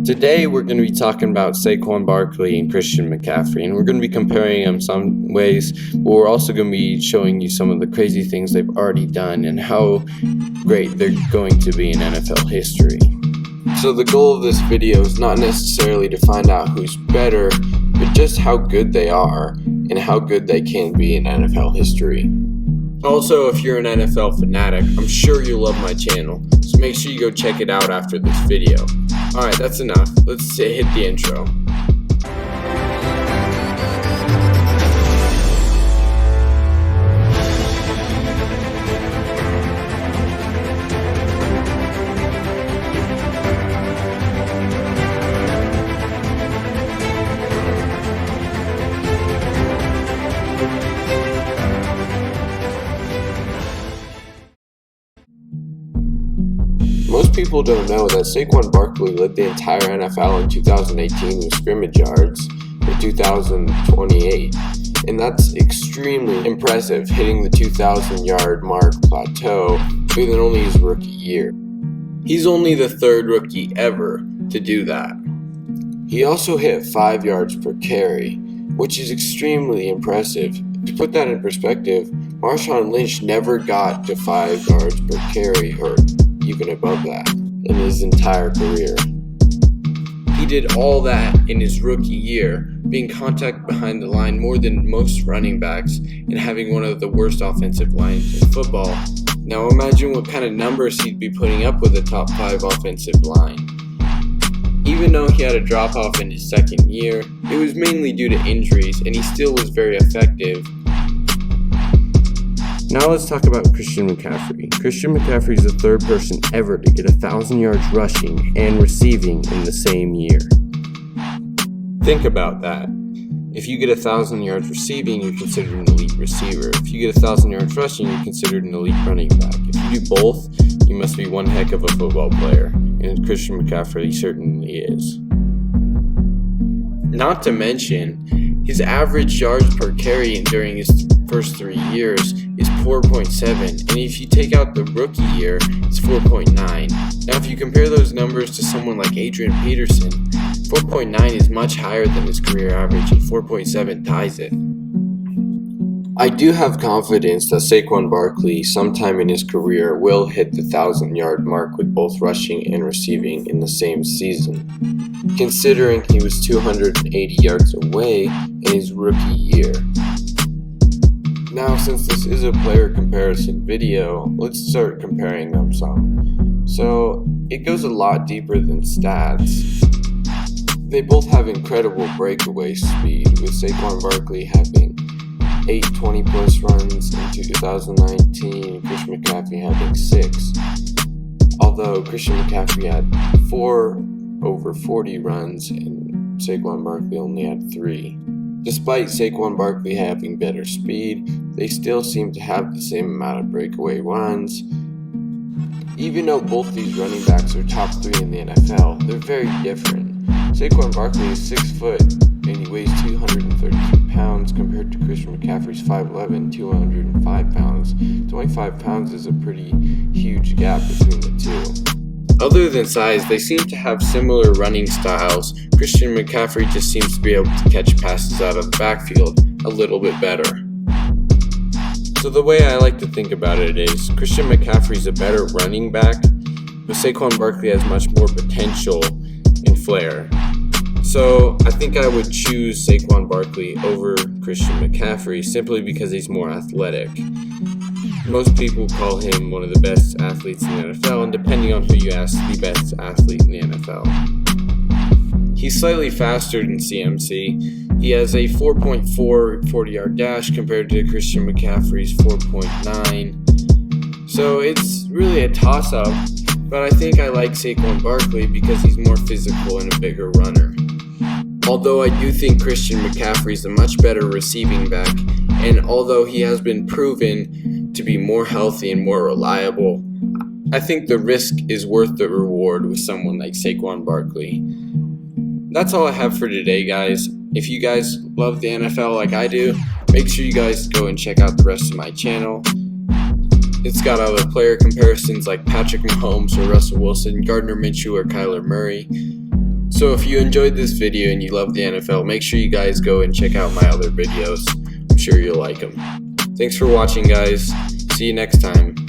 Today we're going to be talking about SAQUON Barkley and Christian McCaffrey, and we're going to be comparing them some ways, but we're also going to be showing you some of the crazy things they've already done and how great they're going to be in NFL history. So the goal of this video is not necessarily to find out who's better, but just how good they are and how good they can be in NFL history. Also, if you're an NFL fanatic, I'm sure you'll love my channel, so make sure you go check it out after this video. Alright, that's enough. Let's hit the intro. Most people don't know that SAQUON Barkley led the entire NFL in 2018 with scrimmage yards for 2,028, and that's extremely impressive, hitting the 2,000-yard mark plateau within only his rookie year. He's only the third rookie ever to do that. He also hit 5 yards per carry, which is extremely impressive. To put that in perspective, Marshawn Lynch never got to 5 yards per carry or even above that in his entire career. He did all that in his rookie year, being contact behind the line more than most running backs and having one of the worst offensive lines in football. Now imagine what kind of numbers he'd be putting up with a top 5 offensive line. Even though he had a drop-off in his second year, it was mainly due to injuries, and he still was very effective. Now let's talk about Christian McCaffrey. Christian McCaffrey is the third person ever to get 1,000 yards rushing and receiving in the same year. Think about that. If you get 1,000 yards receiving, you're considered an elite receiver. If you get 1,000 yards rushing, you're considered an elite running back. If you do both, you must be one heck of a football player, and Christian McCaffrey certainly is. Not to mention, his average yards per carry during his first 3 years is 4.7, and if you take out the rookie year, it's 4.9. Now if you compare those numbers to someone like Adrian Peterson, 4.9 is much higher than his career average, and 4.7 ties it. I do have confidence that SAQUON Barkley sometime in his career will hit the 1,000-yard mark with both rushing and receiving in the same season, considering he was 280 yards away in his rookie year. Now, since this is a player comparison video, let's start comparing them some. So, it goes a lot deeper than stats. They both have incredible breakaway speed, with SAQUON Barkley having 8 20-plus runs in 2019, and Christian McCaffrey having 6. Although Christian McCaffrey had 4 over 40 runs, and SAQUON Barkley only had 3. Despite SAQUON Barkley having better speed, they still seem to have the same amount of breakaway runs. Even though both these running backs are top 3 in the NFL, they're very different. SAQUON Barkley is 6 foot and he weighs 232 pounds compared to Christian McCaffrey's 5'11", 205 pounds. 25 pounds is a pretty huge gap between the two. Other than size, they seem to have similar running styles. Christian McCaffrey just seems to be able to catch passes out of the backfield a little bit better. So the way I like to think about it is, Christian McCaffrey's a better running back, but SAQUON Barkley has much more potential and flair. So I think I would choose SAQUON Barkley over Christian McCaffrey simply because he's more athletic. Most people call him one of the best athletes in the NFL, and depending on who you ask, the best athlete in the NFL. He's slightly faster than CMC. He has a 4.4 40-yard dash compared to Christian McCaffrey's 4.9. So it's really a toss-up, but I think I like SAQUON Barkley because he's more physical and a bigger runner. Although I do think Christian McCaffrey is a much better receiving back, and although he has been proven to be more healthy and more reliable, I think the risk is worth the reward with someone like SAQUON Barkley. That's all I have for today, guys. If you guys love the NFL like I do, make sure you guys go and check out the rest of my channel. It's got other player comparisons like Patrick Mahomes or Russell Wilson, Gardner Minshew or Kyler Murray. So if you enjoyed this video and you love the NFL, make sure you guys go and check out my other videos. I'm sure you'll like them. Thanks for watching, guys. See you next time.